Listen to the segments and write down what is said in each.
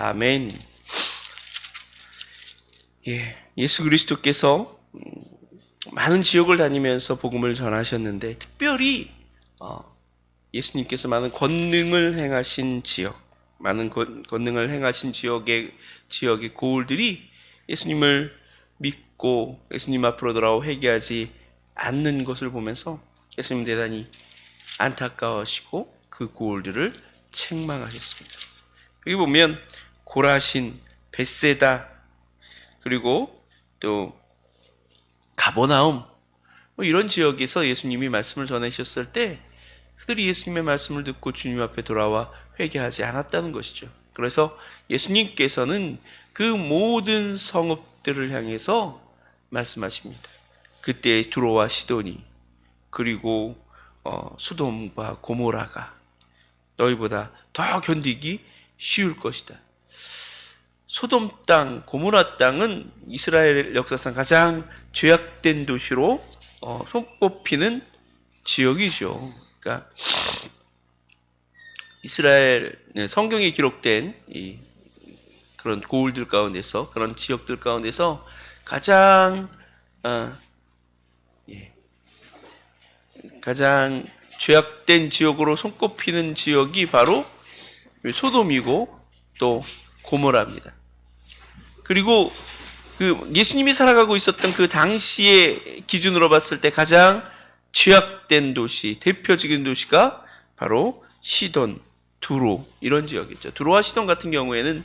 아멘. 예수 그리스도께서 많은 지역을 다니면서 복음을 전하셨는데, 특별히 예수님께서 많은 권능을 행하신 지역, 많은 권능을 행하신 지역의 고울들이 예수님을 믿고 예수님 앞으로 돌아와 회개하지 않는 것을 보면서 예수님 대단히 안타까워하시고 그 고울들을 책망하셨습니다. 여기 보면 고라신, 벳세다, 그리고 또 가버나움, 이런 지역에서 예수님이 말씀을 전하셨을 때 그들이 예수님의 말씀을 듣고 주님 앞에 돌아와 회개하지 않았다는 것이죠. 그래서 예수님께서는 그 모든 성읍들을 향해서 말씀하십니다. 그때 두로와 시도니, 그리고 소돔과 고모라가 너희보다 더 견디기 쉬울 것이다. 소돔 땅, 고모라 땅은 이스라엘 역사상 가장 죄악된 도시로 손꼽히는 지역이죠. 그러니까 이스라엘 성경에 기록된 그런 고울들 가운데서, 그런 지역들 가운데서 가장 죄악된 지역으로 손꼽히는 지역이 바로 소돔이고 또 고모라입니다. 그리고 그 예수님이 살아가고 있었던 그 당시의 기준으로 봤을 때 가장 죄악된 도시, 대표적인 도시가 바로 시돈, 두로, 이런 지역이죠. 두로와 시돈 같은 경우에는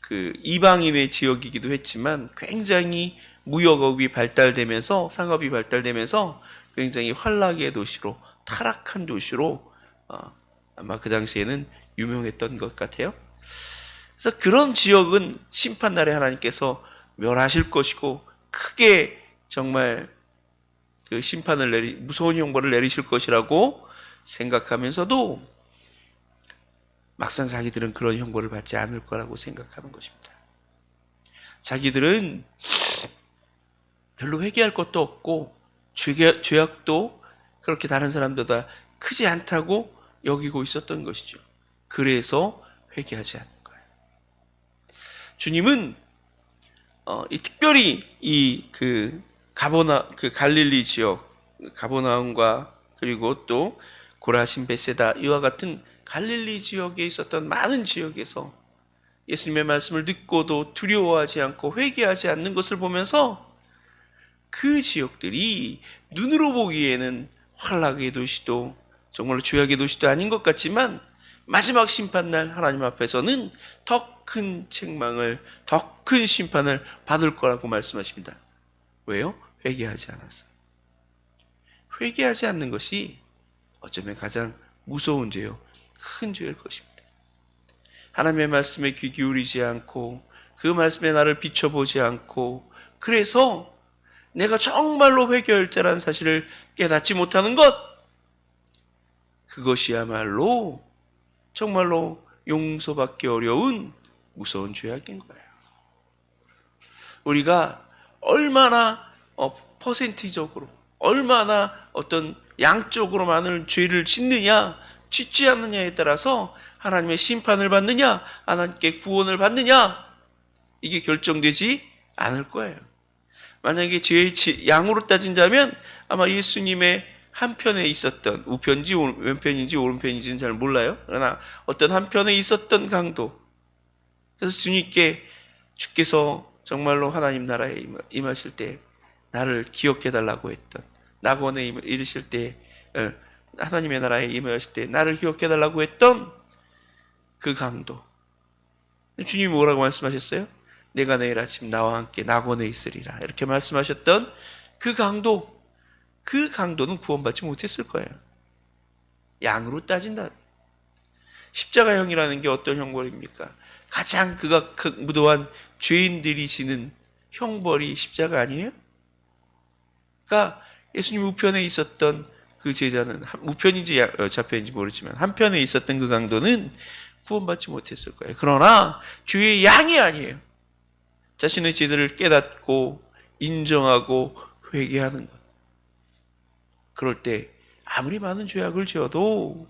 그 이방인의 지역이기도 했지만 굉장히 무역업이 발달되면서, 상업이 발달되면서 굉장히 환락의 도시로, 타락한 도시로 아마 그 당시에는 유명했던 것 같아요. 그래서 그런 지역은 심판날에 하나님께서 멸하실 것이고, 크게 정말 그 심판을 무서운 형벌을 내리실 것이라고 생각하면서도 막상 자기들은 그런 형벌을 받지 않을 거라고 생각하는 것입니다. 자기들은 별로 회개할 것도 없고 죄악도 그렇게 다른 사람들보다 크지 않다고 여기고 있었던 것이죠. 그래서 회개하지 않는 거예요. 주님은 특별히 그 갈릴리 지역, 가버나움과 그리고 또 고라신, 벳세다, 이와 같은 갈릴리 지역에 있었던 많은 지역에서 예수님의 말씀을 듣고도 두려워하지 않고 회개하지 않는 것을 보면서 그 지역들이 눈으로 보기에는 환락의 도시도 정말로 죄악의 도시도 아닌 것 같지만 마지막 심판날 하나님 앞에서는 더 큰 책망을, 더 큰 심판을 받을 거라고 말씀하십니다. 왜요? 회개하지 않아서. 회개하지 않는 것이 어쩌면 가장 무서운 죄요, 큰 죄일 것입니다. 하나님의 말씀에 귀 기울이지 않고 그 말씀에 나를 비춰보지 않고, 그래서 내가 정말로 회개할 자라는 사실을 깨닫지 못하는 것, 그것이야말로 정말로 용서받기 어려운 무서운 죄악인 거예요. 우리가 얼마나 퍼센티적으로, 얼마나 어떤 양적으로 많은 죄를 짓느냐, 짓지 않느냐에 따라서 하나님의 심판을 받느냐, 하나님께 구원을 받느냐, 이게 결정되지 않을 거예요. 만약에 죄의 양으로 따진다면 아마 예수님의 한편에 있었던, 우편인지 왼편인지 오른편인지는 잘 몰라요. 그러나 어떤 한편에 있었던 강도, 그래서 주께서 정말로 하나님 나라에 임하실 때 나를 기억해달라고 했던, 낙원에 이르실 때, 하나님의 나라에 임하실 때 나를 기억해달라고 했던 그 강도, 주님이 뭐라고 말씀하셨어요? 내가 내일 아침 나와 함께 낙원에 있으리라, 이렇게 말씀하셨던 그 강도는 구원받지 못했을 거예요. 양으로 따진다. 십자가형이라는 게 어떤 형벌입니까? 가장 그가 무도한 죄인들이 지는 형벌이 십자가 아니에요? 그러니까 예수님 우편에 있었던 그 제자는, 우편인지 좌편인지 모르지만 한편에 있었던 그 강도는 구원받지 못했을 거예요. 그러나 죄의 양이 아니에요. 자신의 죄들을 깨닫고 인정하고 회개하는 것. 그럴 때 아무리 많은 죄악을 지어도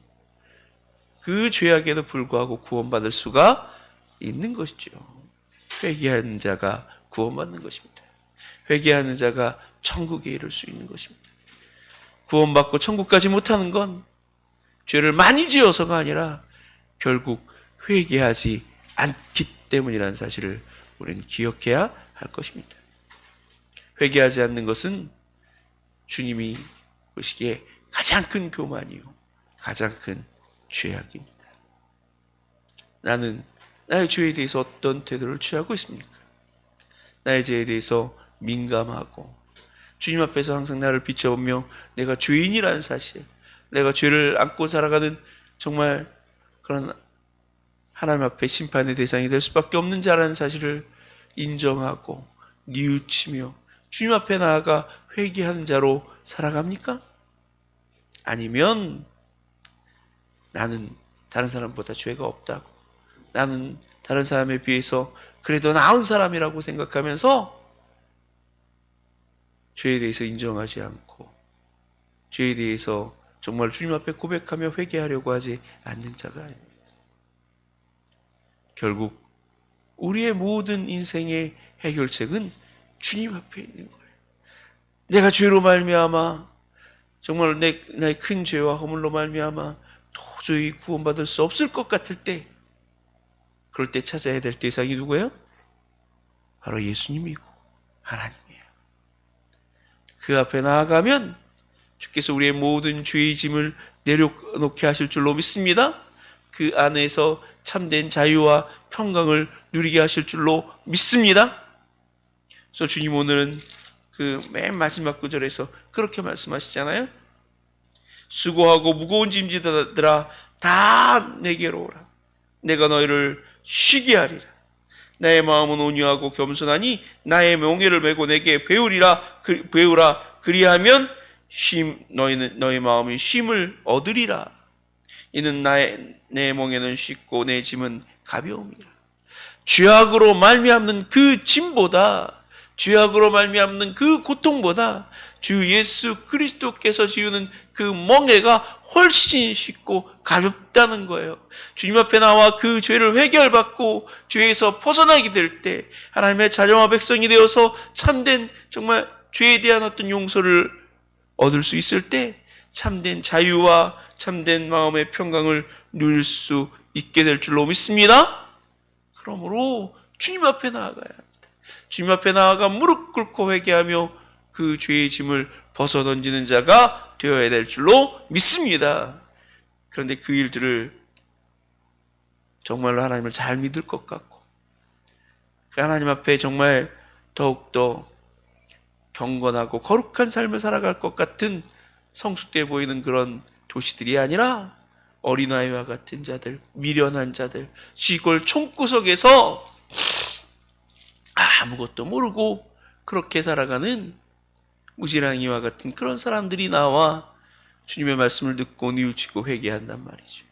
그 죄악에도 불구하고 구원받을 수가 있는 것이죠. 회개하는 자가 구원받는 것입니다. 회개하는 자가 천국에 이를 수 있는 것입니다. 구원받고 천국 가지 못하는 건 죄를 많이 지어서가 아니라 결국 회개하지 않기 때문이라는 사실을 우리는 기억해야 할 것입니다. 회개하지 않는 것은 주님이 보시기에 가장 큰 교만이요, 가장 큰 죄악입니다. 나는 나의 죄에 대해서 어떤 태도를 취하고 있습니까? 나의 죄에 대해서 민감하고 주님 앞에서 항상 나를 비춰보며 내가 죄인이라는 사실, 내가 죄를 안고 살아가는 정말 그런 하나님 앞에 심판의 대상이 될 수밖에 없는 자라는 사실을 인정하고 뉘우치며 주님 앞에 나아가 회개하는 자로 살아갑니까? 아니면 나는 다른 사람보다 죄가 없다고, 나는 다른 사람에 비해서 그래도 나은 사람이라고 생각하면서 죄에 대해서 인정하지 않고 죄에 대해서 정말 주님 앞에 고백하며 회개하려고 하지 않는 자가 아닙니다. 결국 우리의 모든 인생의 해결책은 주님 앞에 있는 거예요. 내가 죄로 말미암아 정말 나의 큰 죄와 허물로 말미암아 도저히 구원받을 수 없을 것 같을 때, 그럴 때 찾아야 될 대상이 누구예요? 바로 예수님이고 하나님이에요. 그 앞에 나아가면 주께서 우리의 모든 죄의 짐을 내려놓게 하실 줄로 믿습니다. 그 안에서 참된 자유와 평강을 누리게 하실 줄로 믿습니다. 그래서 주님 오늘은 그 맨 마지막 구절에서 그렇게 말씀하시잖아요. 수고하고 무거운 짐지들아 다 내게로 오라. 내가 너희를 쉬게 하리라. 나의 마음은 온유하고 겸손하니 나의 멍에를 메고 내게 배우라. 그리하면 너의 마음이 쉼을 얻으리라. 이는 내 멍에는 쉽고 내 짐은 가벼움이라. 죄악으로 말미암는 그 짐보다, 죄악으로 말미암는 그 고통보다 주 예수 그리스도께서 지우는 그 멍에가 훨씬 쉽고 가볍다는 거예요. 주님 앞에 나와 그 죄를 회개받고 죄에서 벗어나게 될 때 하나님의 자녀와 백성이 되어서 참된 정말 죄에 대한 어떤 용서를 얻을 수 있을 때 참된 자유와 참된 마음의 평강을 누릴 수 있게 될 줄로 믿습니다. 그러므로 주님 앞에 나아가야 합니다. 주님 앞에 나아가 무릎 꿇고 회개하며 그 죄의 짐을 벗어던지는 자가 되어야 될 줄로 믿습니다. 그런데 그 일들을 정말로 하나님을 잘 믿을 것 같고 그 하나님 앞에 정말 더욱더 경건하고 거룩한 삶을 살아갈 것 같은 성숙돼 보이는 그런 도시들이 아니라 어린아이와 같은 자들, 미련한 자들, 시골 총구석에서 아무것도 모르고 그렇게 살아가는 무지랑이와 같은 그런 사람들이 나와 주님의 말씀을 듣고 뉘우치고 회개한단 말이죠.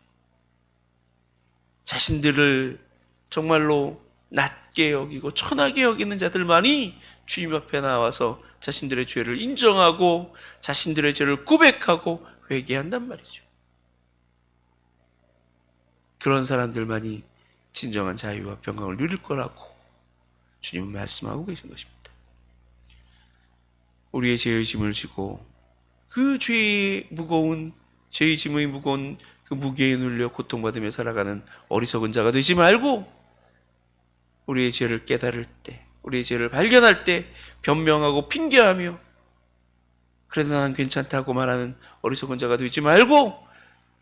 자신들을 정말로 낮게 여기고 천하게 여기는 자들만이 주님 앞에 나와서 자신들의 죄를 인정하고 자신들의 죄를 고백하고 회개한단 말이죠. 그런 사람들만이 진정한 자유와 평강을 누릴 거라고 주님은 말씀하고 계신 것입니다. 우리의 죄의 짐을 지고 그 죄의 짐의 무거운 그 무게에 눌려 고통받으며 살아가는 어리석은 자가 되지 말고 우리의 죄를 깨달을 때, 우리의 죄를 발견할 때 변명하고 핑계하며 그래도 나는 괜찮다고 말하는 어리석은 자가 되지 말고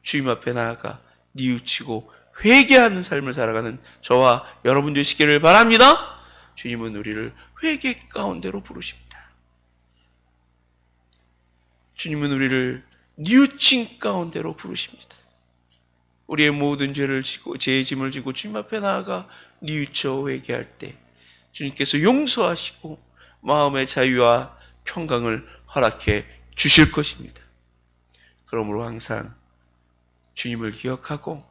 주님 앞에 나아가 뉘우치고 회개하는 삶을 살아가는 저와 여러분 되시기를 바랍니다. 주님은 우리를 회개 가운데로 부르십니다. 주님은 우리를 뉘우친 가운데로 부르십니다. 우리의 모든 죄의 짐을 지고 주님 앞에 나아가 뉘우쳐 회개할 때 주님께서 용서하시고 마음의 자유와 평강을 허락해 주실 것입니다. 그러므로 항상 주님을 기억하고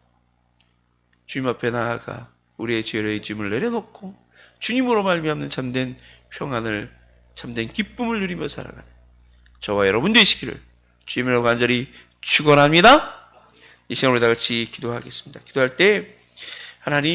주님 앞에 나아가 우리의 죄의 짐을 내려놓고 주님으로 말미암는 참된 평안을, 참된 기쁨을 누리며 살아가는 저와 여러분 되시기를 주님으로 간절히 축원합니다. 이 시간 우리 다 같이 기도하겠습니다. 기도할 때 하나님